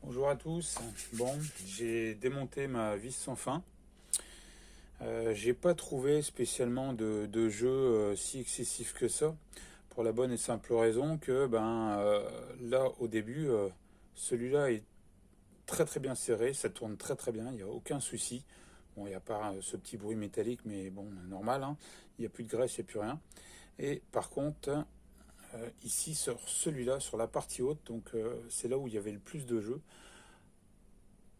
Bonjour à tous. Bon, j'ai démonté ma vis sans fin. J'ai pas trouvé spécialement de jeu si excessif que ça, pour la bonne et simple raison que là au début, celui-là est très très bien serré, ça tourne très très bien, il n'y a aucun souci. Bon, il n'y a pas ce petit bruit métallique, mais bon, normal, hein. Il n'y a plus de graisse, il n'y a plus rien. Et par contre, ici sur celui-là, sur la partie haute, donc c'est là où il y avait le plus de jeu.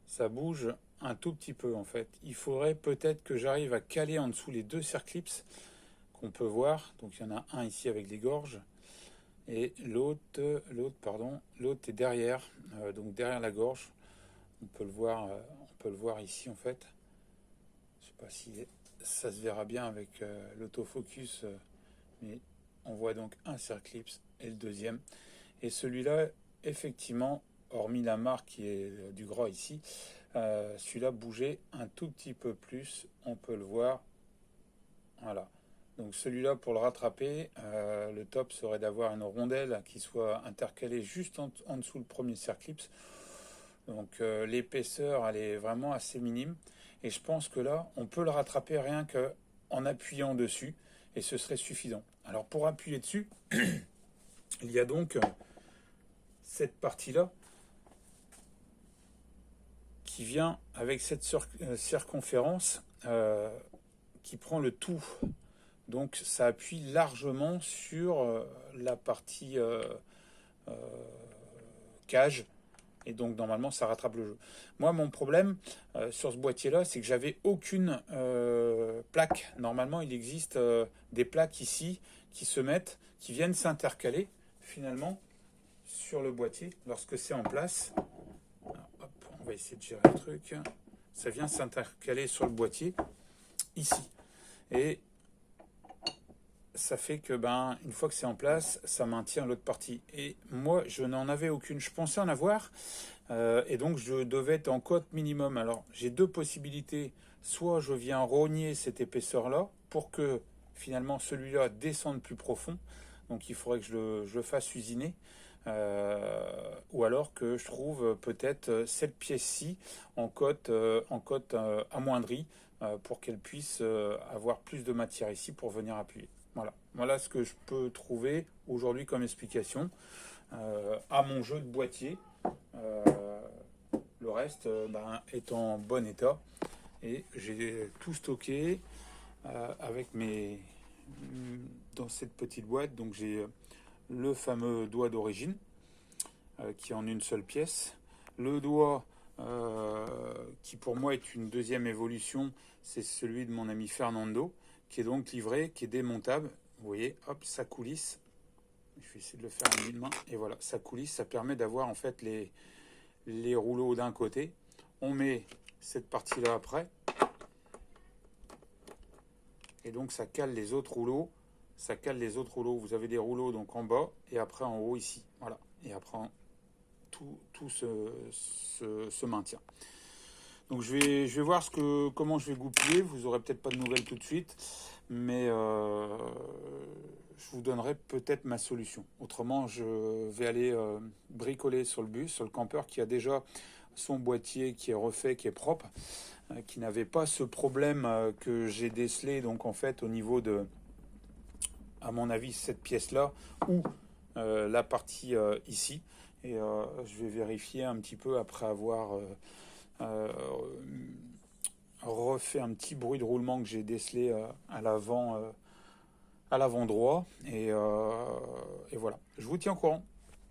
Ça bouge un tout petit peu en fait. Il faudrait peut-être que j'arrive à caler en dessous les deux circlips qu'on peut voir. Donc il y en a un ici avec les gorges et l'autre est derrière, donc derrière la gorge. On peut le voir ici en fait. Je sais pas si ça se verra bien avec l'autofocus, mais on voit donc un circlips et le deuxième. Et celui-là, effectivement, hormis la marque qui est du gras ici, celui-là bougeait un tout petit peu plus, on peut le voir. Voilà. Donc celui-là, pour le rattraper, le top serait d'avoir une rondelle qui soit intercalée juste en dessous le premier circlips. Donc l'épaisseur, elle est vraiment assez minime. Et je pense que là, on peut le rattraper rien qu'en appuyant dessus, et ce serait suffisant. Alors pour appuyer dessus, il y a donc cette partie-là qui vient avec cette circonférence qui prend le tout. Donc ça appuie largement sur la partie euh, cage. Et donc normalement ça rattrape le jeu. Moi mon problème sur ce boîtier là c'est que j'avais aucune plaque. Normalement il existe des plaques ici qui se mettent, qui viennent s'intercaler finalement sur le boîtier lorsque c'est en place. Alors, hop, on va essayer de gérer le truc. Ça vient s'intercaler sur le boîtier ici. Et ça fait que une fois que c'est en place, ça maintient l'autre partie. Et moi, je n'en avais aucune. Je pensais en avoir, et donc je devais être en cote minimum. Alors, j'ai deux possibilités. Soit je viens rogner cette épaisseur-là pour que finalement celui-là descende plus profond. Donc, il faudrait que je le fasse usiner. Ou alors que je trouve peut-être cette pièce-ci en cote amoindrie pour qu'elle puisse avoir plus de matière ici pour venir appuyer. Voilà ce que je peux trouver aujourd'hui comme explication à mon jeu de boîtier. Euh, le reste est en bon état et j'ai tout stocké avec mes dans cette petite boîte. Donc j'ai le fameux doigt d'origine qui est en une seule pièce. Le doigt qui pour moi est une deuxième évolution, c'est celui de mon ami Fernando, qui est donc livré, qui est démontable. Vous voyez, hop, ça coulisse. Je vais essayer de le faire à une main. Et voilà, ça coulisse, ça permet d'avoir en fait les rouleaux d'un côté. On met cette partie-là après. Et donc ça cale les autres rouleaux. Ça cale les autres rouleaux. Vous avez des rouleaux donc en bas et après en haut ici. Voilà. Et après tout se maintient. Donc je vais voir comment je vais goupiller. Vous aurez peut-être pas de nouvelles tout de suite, mais je vous donnerai peut-être ma solution. Autrement, je vais aller bricoler sur le bus, sur le campeur qui a déjà son boîtier qui est refait, qui est propre, qui n'avait pas ce problème que j'ai décelé donc en fait au niveau de, à mon avis, cette pièce-là ou la partie ici. Et je vais vérifier un petit peu après avoir euh, refait un petit bruit de roulement que j'ai décelé à l'avant droit. Et voilà. Je vous tiens au courant.